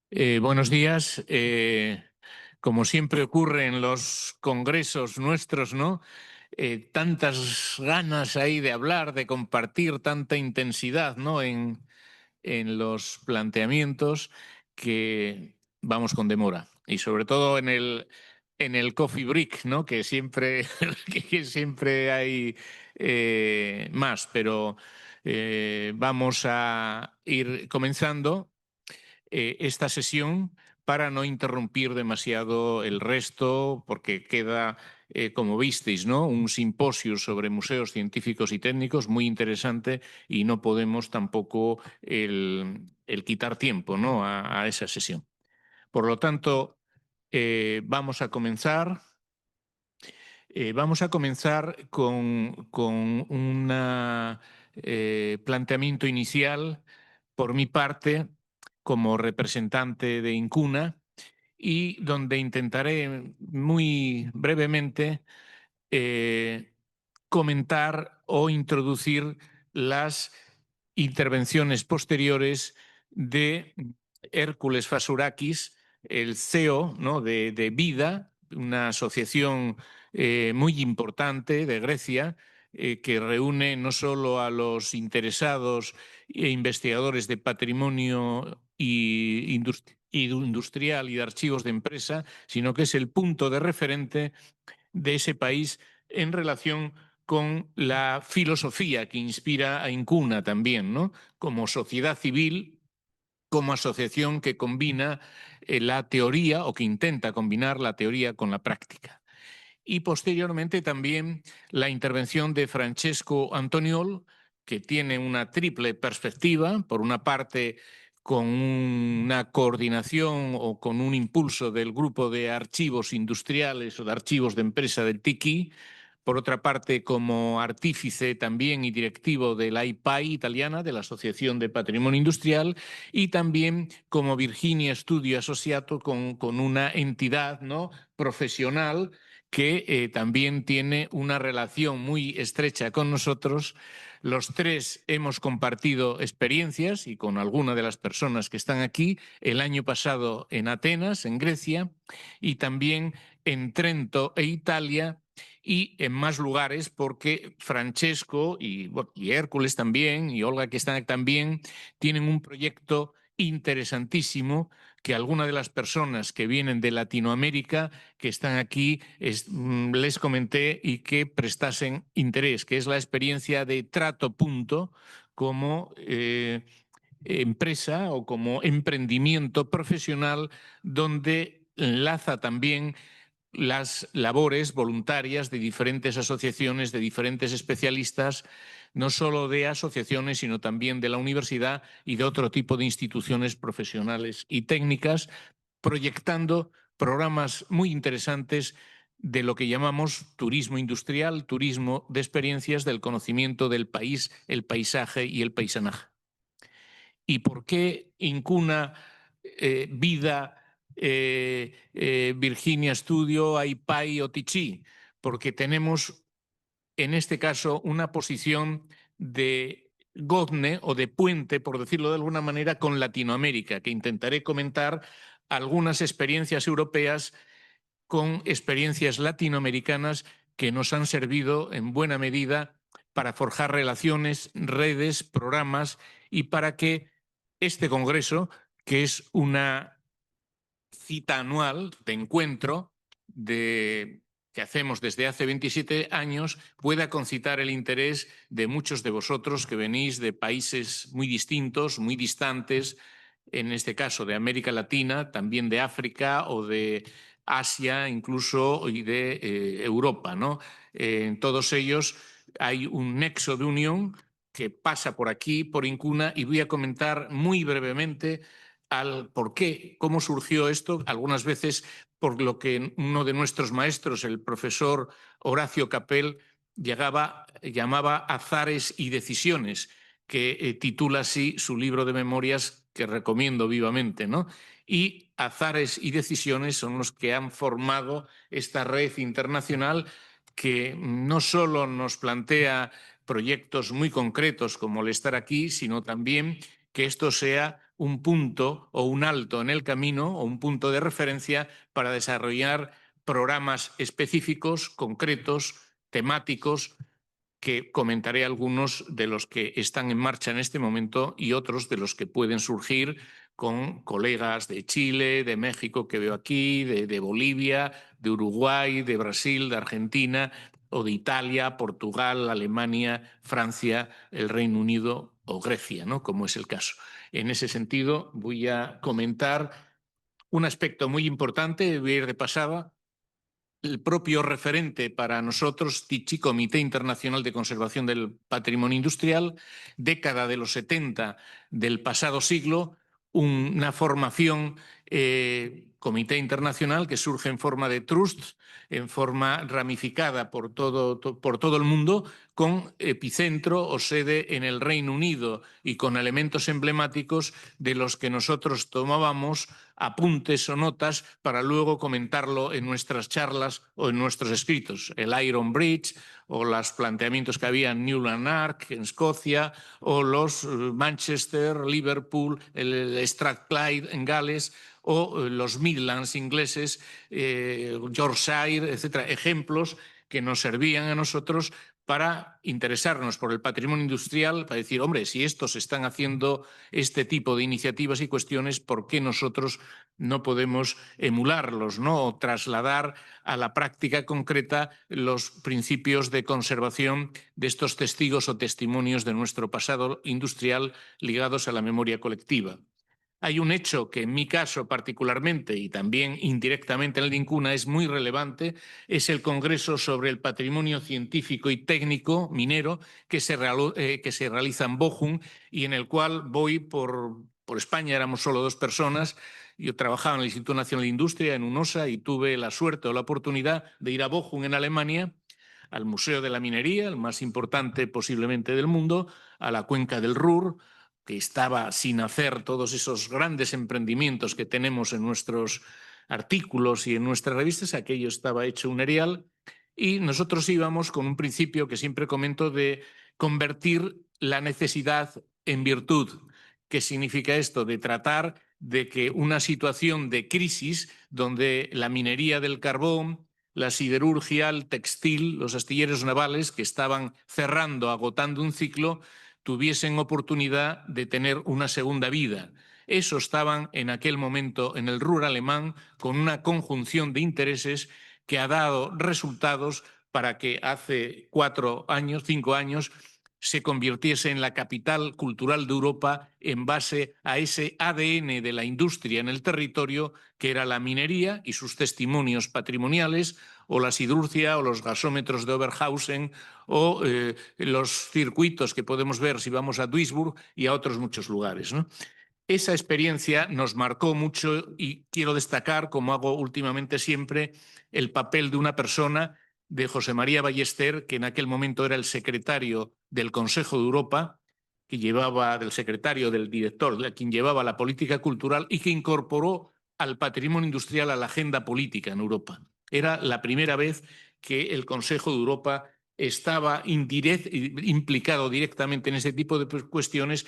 Buenos días. Como siempre ocurre en los congresos nuestros, ¿no? Tantas ganas ahí de hablar, de compartir tanta intensidad, ¿no? En los planteamientos que vamos con demora. Y sobre todo en el coffee break, ¿no? Que siempre, que siempre hay más, pero vamos a ir comenzando esta sesión para no interrumpir demasiado el resto, porque queda, como visteis, ¿no? Un simposio sobre museos científicos y técnicos muy interesante y no podemos tampoco el quitar tiempo, ¿no? a esa sesión. Por lo tanto, vamos a comenzar. Vamos a comenzar con un planteamiento inicial por mi parte como representante de Incuna y donde intentaré muy brevemente eh, comentar o introducir las intervenciones posteriores de Hércules Fasourakis, el CEO, ¿no? de Vida, una asociación muy importante de Grecia, que reúne no solo a los interesados e investigadores de patrimonio industrial y de archivos de empresa, sino que es el punto de referente de ese país en relación con la filosofía que inspira a Incuna también, ¿no? Como sociedad civil, como asociación que combina la teoría o que intenta combinar la teoría con la práctica. Y posteriormente también la intervención de Francesco Antoniol, que tiene una triple perspectiva, por una parte con una coordinación o con un impulso del grupo de archivos industriales o de archivos de empresa del TICI, por otra parte como artífice también y directivo de la IPAI italiana, de la Asociación de Patrimonio Industrial, y también como Virginia Studio Associato con una entidad, ¿no? profesional que también tiene una relación muy estrecha con nosotros. Los tres hemos compartido experiencias y con alguna de las personas que están aquí el año pasado en Atenas, en Grecia, y también en Trento e Italia, y en más lugares porque Francesco y Hércules también, y Olga que están también, tienen un proyecto interesantísimo que algunas de las personas que vienen de Latinoamérica, que están aquí, les comenté y que prestasen interés, que es la experiencia de Trato Punto como empresa o como emprendimiento profesional donde enlaza también las labores voluntarias de diferentes asociaciones, de diferentes especialistas, no solo de asociaciones, sino también de la universidad y de otro tipo de instituciones profesionales y técnicas, proyectando programas muy interesantes de lo que llamamos turismo industrial, turismo de experiencias del conocimiento del país, el paisaje y el paisanaje. ¿Y por qué Incuna, Vida, Virginia Studio, AIPAI o Tichi? Porque tenemos, en este caso, una posición de gozne o de puente, por decirlo de alguna manera, con Latinoamérica, que intentaré comentar algunas experiencias europeas con experiencias latinoamericanas que nos han servido en buena medida para forjar relaciones, redes, programas y para que este congreso, que es una cita anual de encuentro que hacemos desde hace 27 años, pueda concitar el interés de muchos de vosotros que venís de países muy distintos, muy distantes, en este caso de América Latina, también de África o de Asia incluso y de Europa, ¿no? En todos ellos hay un nexo de unión que pasa por aquí, por Incuna, y voy a comentar muy brevemente al por qué, cómo surgió esto, algunas veces por lo que uno de nuestros maestros, el profesor Horacio Capel, llamaba Azares y Decisiones, que titula así su libro de memorias que recomiendo vivamente, ¿no? Y Azares y Decisiones son los que han formado esta red internacional que no solo nos plantea proyectos muy concretos como el estar aquí, sino también que esto sea un punto o un alto en el camino o un punto de referencia para desarrollar programas específicos, concretos, temáticos, que comentaré algunos de los que están en marcha en este momento y otros de los que pueden surgir con colegas de Chile, de México que veo aquí, de Bolivia, de Uruguay, de Brasil, de Argentina o de Italia, Portugal, Alemania, Francia, el Reino Unido o Grecia, ¿no? Como es el caso. En ese sentido, voy a comentar un aspecto muy importante, voy a ir de pasada. El propio referente para nosotros, TICHI, Comité Internacional de Conservación del Patrimonio Industrial, década de los 70 del pasado siglo, una formación, comité internacional que surge en forma de trust, en forma ramificada por todo el mundo, con epicentro o sede en el Reino Unido y con elementos emblemáticos de los que nosotros tomábamos apuntes o notas para luego comentarlo en nuestras charlas o en nuestros escritos. El Iron Bridge o los planteamientos que había en Newland Ark en Escocia o los Manchester, Liverpool, el Strathclyde en Gales o los Midlands ingleses, Yorkshire, etcétera, ejemplos que nos servían a nosotros para interesarnos por el patrimonio industrial, para decir, hombre, si estos están haciendo este tipo de iniciativas y cuestiones, ¿por qué nosotros no podemos emularlos, ¿no? O trasladar a la práctica concreta los principios de conservación de estos testigos o testimonios de nuestro pasado industrial ligados a la memoria colectiva? Hay un hecho que en mi caso particularmente y también indirectamente en el de Incuna es muy relevante, es el Congreso sobre el Patrimonio Científico y Técnico Minero que se realiza en Bochum y en el cual voy por España, éramos solo 2 personas. Yo trabajaba en el Instituto Nacional de Industria, en UNOSA, y tuve la suerte o la oportunidad de ir a Bochum, en Alemania, al Museo de la Minería, el más importante posiblemente del mundo, a la cuenca del Ruhr, que estaba sin hacer todos esos grandes emprendimientos que tenemos en nuestros artículos y en nuestras revistas, aquello estaba hecho un erial, y nosotros íbamos con un principio que siempre comento de convertir la necesidad en virtud. ¿Qué significa esto? De tratar de que una situación de crisis donde la minería del carbón, la siderurgia, el textil, los astilleros navales que estaban cerrando, agotando un ciclo, tuviesen oportunidad de tener una segunda vida. Eso estaban en aquel momento en el Ruhr alemán con una conjunción de intereses que ha dado resultados para que hace 4 años, 5 años, se convirtiese en la capital cultural de Europa en base a ese ADN de la industria en el territorio, que era la minería y sus testimonios patrimoniales, o la siderurgia, o los gasómetros de Oberhausen, o los circuitos que podemos ver si vamos a Duisburg y a otros muchos lugares, ¿no? Esa experiencia nos marcó mucho y quiero destacar, como hago últimamente siempre, el papel de una persona, de José María Ballester, que en aquel momento era el secretario del Consejo de Europa, que llevaba, del secretario del director, de quien llevaba la política cultural y que incorporó al patrimonio industrial a la agenda política en Europa. Era la primera vez que el Consejo de Europa estaba implicado directamente en ese tipo de cuestiones,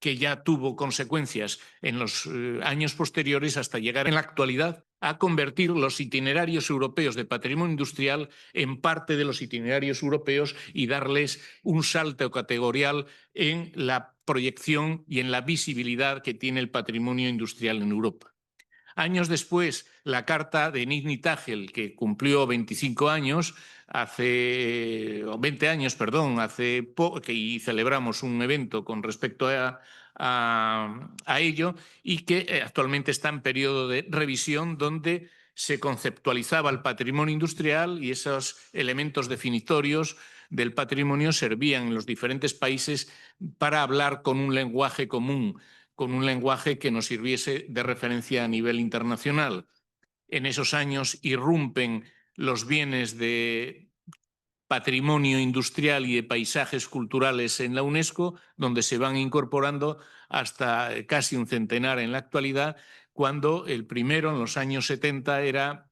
que ya tuvo consecuencias en los años posteriores hasta llegar en la actualidad a convertir los itinerarios europeos de patrimonio industrial en parte de los itinerarios europeos y darles un salto categorial en la proyección y en la visibilidad que tiene el patrimonio industrial en Europa. Años después, la carta de Nick Tagel, que cumplió 25 años, hace 20 años, perdón, hace poco, y celebramos un evento con respecto a ello, y que actualmente está en periodo de revisión, donde se conceptualizaba el patrimonio industrial y esos elementos definitorios del patrimonio servían en los diferentes países para hablar con un lenguaje común, con un lenguaje que nos sirviese de referencia a nivel internacional. En esos años irrumpen los bienes de patrimonio industrial y de paisajes culturales en la UNESCO, donde se van incorporando hasta casi un centenar en la actualidad, cuando el primero, en los años 70, era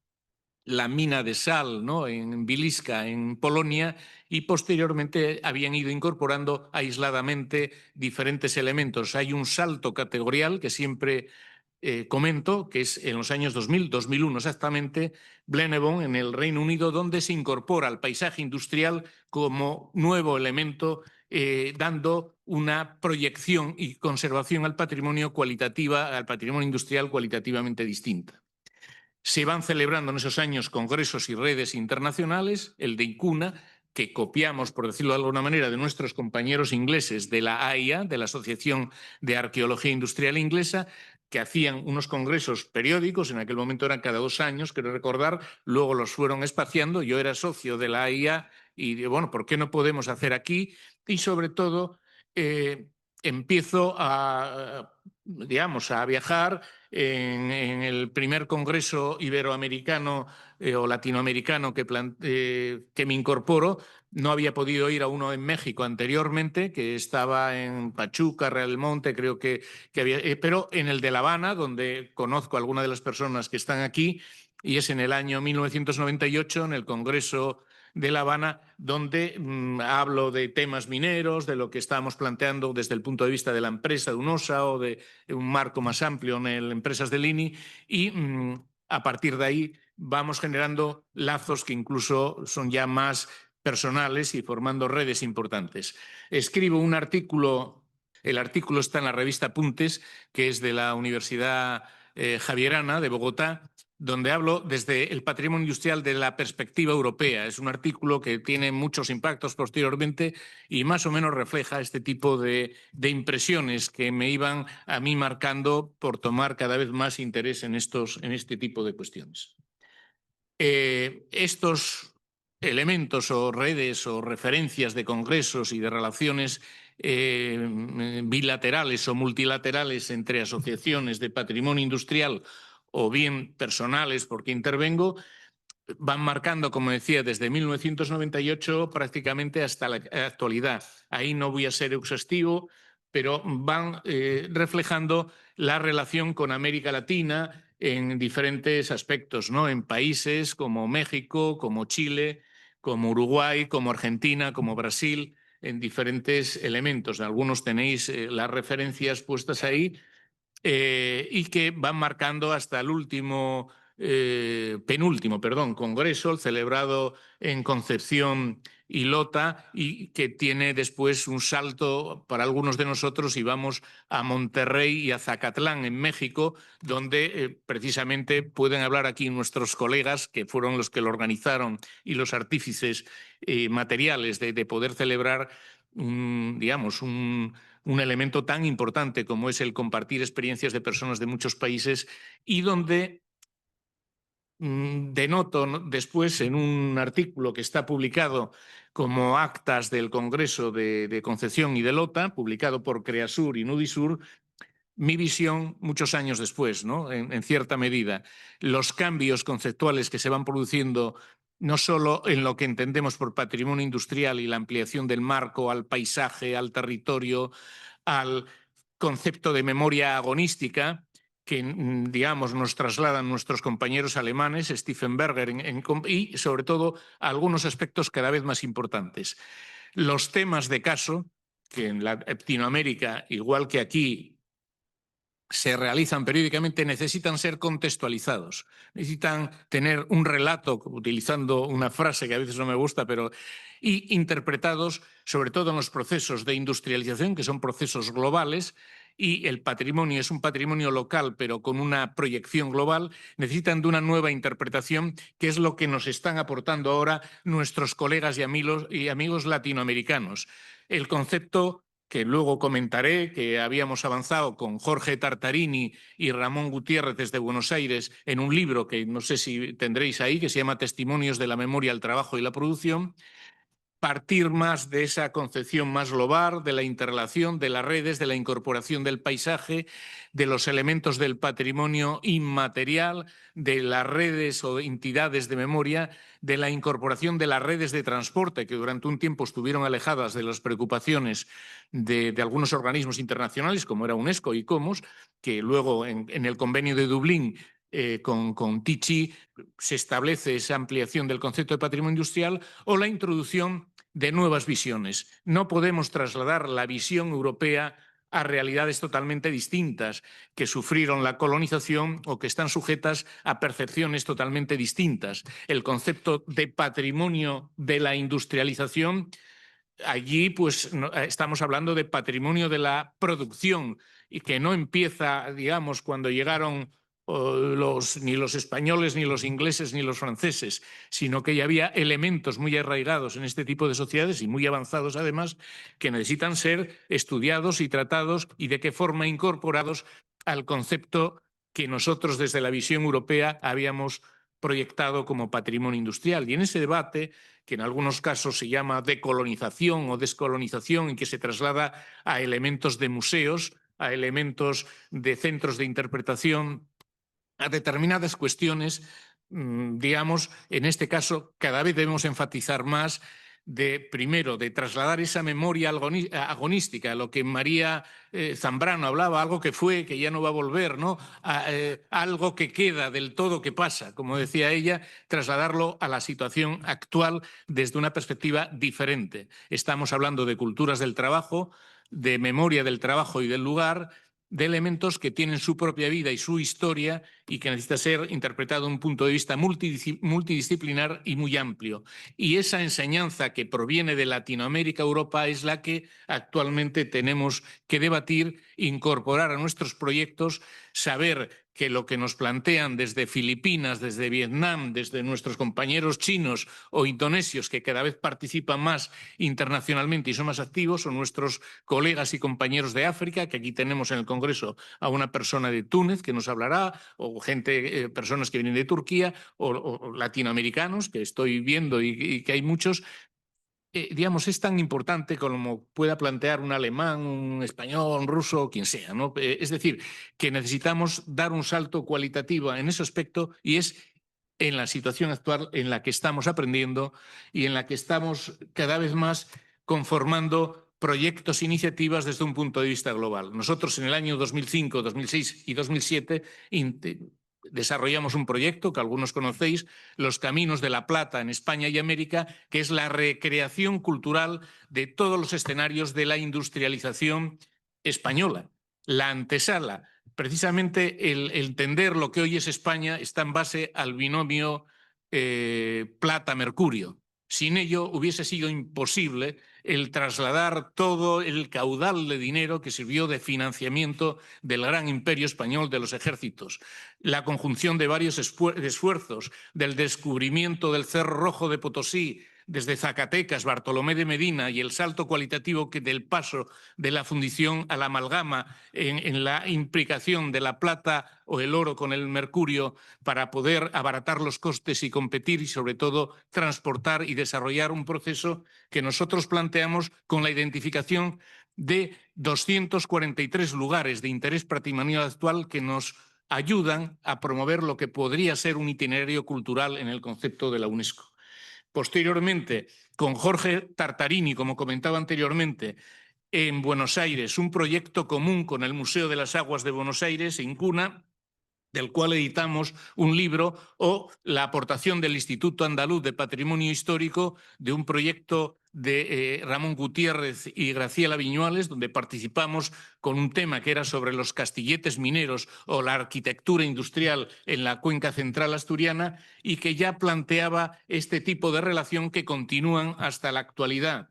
la mina de sal, ¿no?, en Wieliczka, en Polonia, y posteriormente habían ido incorporando aisladamente diferentes elementos. Hay un salto categorial que siempre comento, que es en los años 2000, 2001 exactamente, Blenheim, en el Reino Unido, donde se incorpora al paisaje industrial como nuevo elemento, dando una proyección y conservación al patrimonio industrial cualitativamente distinta. Se van celebrando en esos años congresos y redes internacionales, el de ICUNA, que copiamos, por decirlo de alguna manera, de nuestros compañeros ingleses de la AIA, de la Asociación de Arqueología Industrial Inglesa, que hacían unos congresos periódicos, en aquel momento eran cada 2 años, quiero recordar, luego los fueron espaciando. Yo era socio de la AIA y digo, bueno, ¿por qué no podemos hacer aquí? Y sobre todo empiezo digamos, a viajar en el primer congreso iberoamericano o latinoamericano que me incorporo. No había podido ir a uno en México anteriormente, que estaba en Pachuca, Real Monte, creo que había, pero en el de La Habana, donde conozco a algunas de las personas que están aquí, y es en el año 1998, en el Congreso de La Habana, donde hablo de temas mineros, de lo que estábamos planteando desde el punto de vista de la empresa de UNOSA o de un marco más amplio en las empresas del INI, y a partir de ahí vamos generando lazos que incluso son ya más personales y formando redes importantes. Escribo un artículo, el artículo está en la revista Apuntes, que es de la Universidad Javierana de Bogotá, donde hablo desde el patrimonio industrial de la perspectiva europea. Es un artículo que tiene muchos impactos posteriormente y más o menos refleja este tipo de impresiones que me iban a mí marcando por tomar cada vez más interés en este tipo de cuestiones. Estos elementos o redes o referencias de congresos y de relaciones bilaterales o multilaterales entre asociaciones de patrimonio industrial o bien personales, porque intervengo, van marcando, como decía, desde 1998 prácticamente hasta la actualidad. Ahí no voy a ser exhaustivo, pero van reflejando la relación con América Latina en diferentes aspectos, ¿no?, en países como México, como Chile, como Uruguay, como Argentina, como Brasil, en diferentes elementos. Algunos tenéis las referencias puestas ahí, y que van marcando hasta el penúltimo congreso, el celebrado en Concepción y Lota, y que tiene después un salto para algunos de nosotros y vamos a Monterrey y a Zacatlán, en México, donde precisamente pueden hablar aquí nuestros colegas, que fueron los que lo organizaron y los artífices materiales de poder celebrar, digamos, un elemento tan importante como es el compartir experiencias de personas de muchos países, y donde denoto después en un artículo que está publicado como actas del Congreso de Concepción y de Lota, publicado por Creasur y Nudisur, mi visión muchos años después, ¿no?, en cierta medida. Los cambios conceptuales que se van produciendo no solo en lo que entendemos por patrimonio industrial y la ampliación del marco al paisaje, al territorio, al concepto de memoria agonística que, digamos, nos trasladan nuestros compañeros alemanes, Stephen Berger, y sobre todo algunos aspectos cada vez más importantes. Los temas de caso, que en Latinoamérica, igual que aquí, se realizan periódicamente, necesitan ser contextualizados, necesitan tener un relato, utilizando una frase que a veces no me gusta, y interpretados sobre todo en los procesos de industrialización, que son procesos globales, y el patrimonio es un patrimonio local, pero con una proyección global. Necesitan de una nueva interpretación, que es lo que nos están aportando ahora nuestros colegas y amigos latinoamericanos. El concepto que luego comentaré, que habíamos avanzado con Jorge Tartarini y Ramón Gutiérrez desde Buenos Aires en un libro que no sé si tendréis ahí, que se llama Testimonios de la memoria, el trabajo y la producción. Partir más de esa concepción más global, de la interrelación, de las redes, de la incorporación del paisaje, de los elementos del patrimonio inmaterial, de las redes o entidades de memoria, de la incorporación de las redes de transporte, que durante un tiempo estuvieron alejadas de las preocupaciones de algunos organismos internacionales, como era UNESCO y ICOMOS, que luego en el convenio de Dublín con Tichy se establece esa ampliación del concepto de patrimonio industrial, o la introducción de nuevas visiones. No podemos trasladar la visión europea a realidades totalmente distintas que sufrieron la colonización o que están sujetas a percepciones totalmente distintas. El concepto de patrimonio de la industrialización, allí pues estamos hablando de patrimonio de la producción, y que no empieza, digamos, cuando llegaron ni los españoles, ni los ingleses, ni los franceses, sino que ya había elementos muy arraigados en este tipo de sociedades y muy avanzados además, que necesitan ser estudiados y tratados, y de qué forma incorporados al concepto que nosotros desde la visión europea habíamos proyectado como patrimonio industrial. Y en ese debate, que en algunos casos se llama decolonización o descolonización, y que se traslada a elementos de museos, a elementos de centros de interpretación, a determinadas cuestiones, digamos, en este caso cada vez debemos enfatizar más primero, de trasladar esa memoria agonística, lo que María Zambrano hablaba, algo que fue, que ya no va a volver, ¿no? Algo que queda del todo que pasa, como decía ella, trasladarlo a la situación actual desde una perspectiva diferente. Estamos hablando de culturas del trabajo, de memoria del trabajo y del lugar, de elementos que tienen su propia vida y su historia, y que necesita ser interpretado desde un punto de vista multidisciplinar y muy amplio. Y esa enseñanza que proviene de Latinoamérica, Europa, es la que actualmente tenemos que debatir, incorporar a nuestros proyectos, saber que lo que nos plantean desde Filipinas, desde Vietnam, desde nuestros compañeros chinos o indonesios, que cada vez participan más internacionalmente y son más activos, o nuestros colegas y compañeros de África, que aquí tenemos en el Congreso a una persona de Túnez que nos hablará, o personas que vienen de Turquía, o latinoamericanos, que estoy viendo y que hay muchos. Digamos, es tan importante como pueda plantear un alemán, un español, un ruso, quien sea, ¿no? Es decir, que necesitamos dar un salto cualitativo en ese aspecto, y es en la situación actual en la que estamos aprendiendo y en la que estamos cada vez más conformando proyectos, iniciativas desde un punto de vista global. Nosotros en el año 2005, 2006 y 2007 desarrollamos un proyecto que algunos conocéis, Los Caminos de la Plata en España y América, que es la recreación cultural de todos los escenarios de la industrialización española. La antesala, precisamente el entender lo que hoy es España, está en base al binomio plata-mercurio. Sin ello hubiese sido imposible el trasladar todo el caudal de dinero que sirvió de financiamiento del gran imperio español de los ejércitos. La conjunción de varios esfuerzos, del descubrimiento del Cerro Rojo de Potosí desde Zacatecas, Bartolomé de Medina, y el salto cualitativo que del paso de la fundición a la amalgama en la implicación de la plata o el oro con el mercurio para poder abaratar los costes y competir, y sobre todo transportar y desarrollar un proceso que nosotros planteamos con la identificación de 243 lugares de interés patrimonial actual que nos ayudan a promover lo que podría ser un itinerario cultural en el concepto de la UNESCO. Posteriormente, con Jorge Tartarini, como comentaba anteriormente, en Buenos Aires, un proyecto común con el Museo de las Aguas de Buenos Aires, INCUNA, del cual editamos un libro, o la aportación del Instituto Andaluz de Patrimonio Histórico de un proyecto de Ramón Gutiérrez y Graciela Viñuales, donde participamos con un tema que era sobre los castilletes mineros o la arquitectura industrial en la cuenca central asturiana, y que ya planteaba este tipo de relación que continúan hasta la actualidad.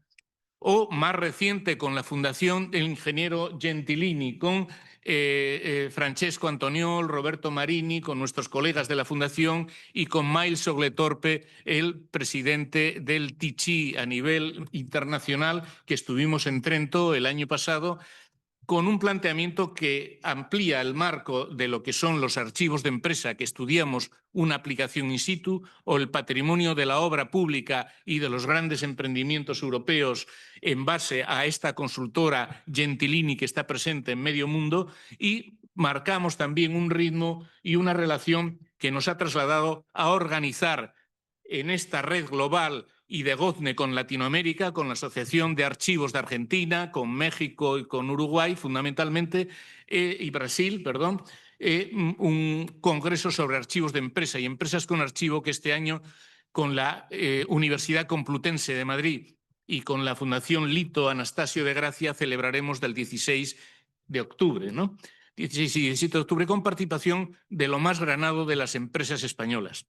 O más reciente, con la Fundación del Ingeniero Gentilini, con Francesco Antoniol, Roberto Marini, con nuestros colegas de la Fundación, y con Miles Ogletorpe, el presidente del Tichy a nivel internacional, que estuvimos en Trento el año pasado, con un planteamiento que amplía el marco de lo que son los archivos de empresa, que estudiamos una aplicación in situ, o el patrimonio de la obra pública y de los grandes emprendimientos europeos en base a esta consultora Gentilini, que está presente en medio mundo, y marcamos también un ritmo y una relación que nos ha trasladado a organizar en esta red global y de gozne con Latinoamérica, con la Asociación de Archivos de Argentina, con México y con Uruguay fundamentalmente, y Brasil, perdón, un congreso sobre archivos de empresa y empresas con archivo que este año con la Universidad Complutense de Madrid y con la Fundación Lito Anastasio de Gracia celebraremos del 16 de octubre, ¿no? 16 y 17 de octubre, con participación de lo más granado de las empresas españolas.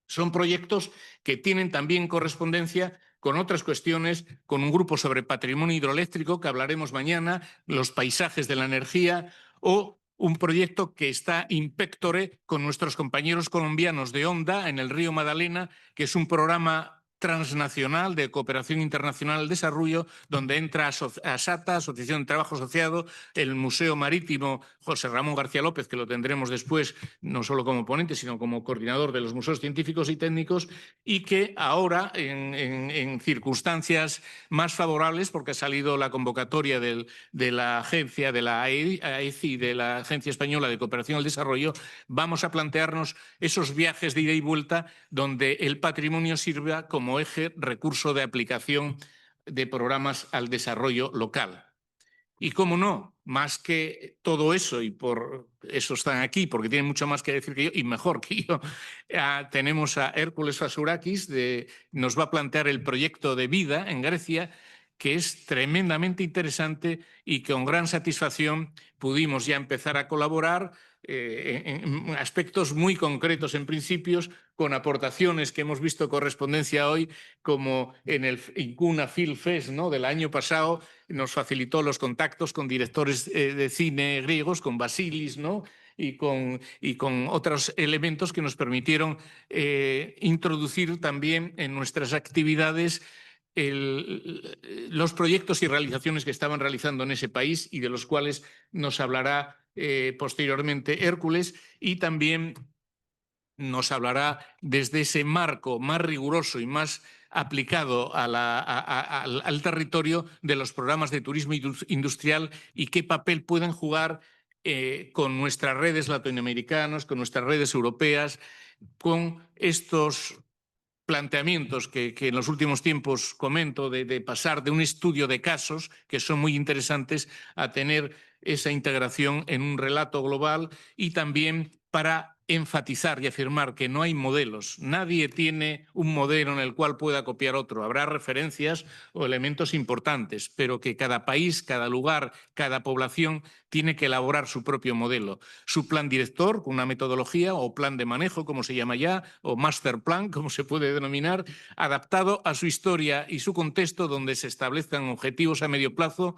Son proyectos que tienen también correspondencia con otras cuestiones, con un grupo sobre patrimonio hidroeléctrico que hablaremos mañana, los paisajes de la energía, o un proyecto que está in pectore con nuestros compañeros colombianos de Onda en el río Magdalena, que es un programa transnacional de cooperación internacional al desarrollo, donde entra ASATA, Asociación de Trabajo Asociado, el Museo Marítimo José Ramón García López, que lo tendremos después, no solo como ponente, sino como coordinador de los museos científicos y técnicos, y que ahora, en circunstancias más favorables, porque ha salido la convocatoria de la agencia, de la AECI, de la Agencia Española de Cooperación al Desarrollo, vamos a plantearnos esos viajes de ida y vuelta donde el patrimonio sirva como eje recurso de aplicación de programas al desarrollo local. Y cómo no, más que todo eso, y por eso están aquí, porque tienen mucho más que decir que yo, y mejor que yo, tenemos a Hércules Fasourakis, nos va a plantear el proyecto de vida en Grecia, que es tremendamente interesante y que con gran satisfacción pudimos ya empezar a colaborar en aspectos muy concretos, en principios, con aportaciones que hemos visto correspondencia hoy, como en el Incuna Film Fest, ¿no?, del año pasado, nos facilitó los contactos con directores de cine griegos, con Basilis, ¿no?, y con otros elementos que nos permitieron introducir también en nuestras actividades los proyectos y realizaciones que estaban realizando en ese país y de los cuales nos hablará posteriormente Hércules, y también nos hablará desde ese marco más riguroso y más aplicado al territorio de los programas de turismo industrial y qué papel pueden jugar con nuestras redes latinoamericanas, con nuestras redes europeas, con estos planteamientos que en los últimos tiempos comento, de pasar de un estudio de casos, que son muy interesantes, a tener esa integración en un relato global, y también para enfatizar y afirmar que no hay modelos. Nadie tiene un modelo en el cual pueda copiar otro. Habrá referencias o elementos importantes, pero que cada país, cada lugar, cada población tiene que elaborar su propio modelo, su plan director con una metodología o plan de manejo, como se llama ya, o master plan, como se puede denominar, adaptado a su historia y su contexto, donde se establezcan objetivos a medio plazo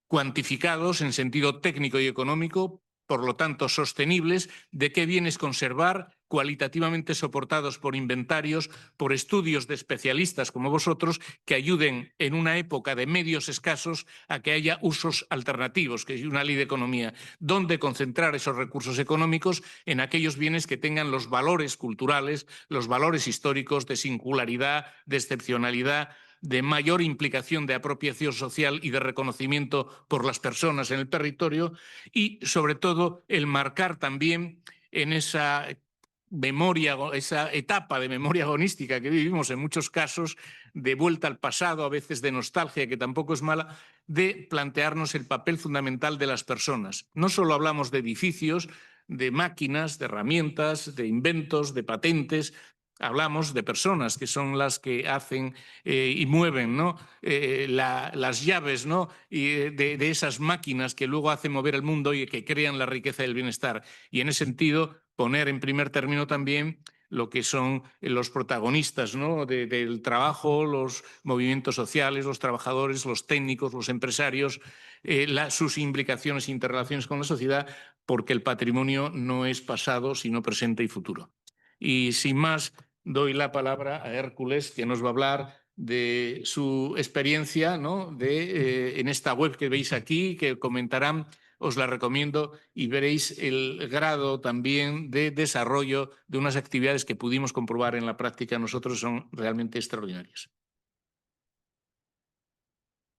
cuantificados en sentido técnico y económico, por lo tanto sostenibles, de qué bienes conservar, cualitativamente soportados por inventarios, por estudios de especialistas como vosotros, que ayuden en una época de medios escasos a que haya usos alternativos, que es una ley de economía, donde concentrar esos recursos económicos en aquellos bienes que tengan los valores culturales, los valores históricos de singularidad, de excepcionalidad, de mayor implicación de apropiación social y de reconocimiento por las personas en el territorio, y sobre todo el marcar también en esa memoria, esa etapa de memoria agonística que vivimos en muchos casos, de vuelta al pasado, a veces de nostalgia, que tampoco es mala, de plantearnos el papel fundamental de las personas. No solo hablamos de edificios, de máquinas, de herramientas, de inventos, de patentes. Hablamos de personas que son las que hacen y mueven, ¿no?, las llaves, ¿no?, y de esas máquinas que luego hacen mover el mundo y que crean la riqueza y el bienestar. Y en ese sentido, poner en primer término también lo que son los protagonistas, ¿no?, del trabajo, los movimientos sociales, los trabajadores, los técnicos, los empresarios, sus implicaciones e interrelaciones con la sociedad, porque el patrimonio no es pasado, sino presente y futuro. Y sin más, doy la palabra a Hércules, que nos va a hablar de su experiencia, ¿no?, en esta web que veis aquí, que comentarán. Os la recomiendo y veréis el grado también de desarrollo de unas actividades que pudimos comprobar en la práctica nosotros, son realmente extraordinarias.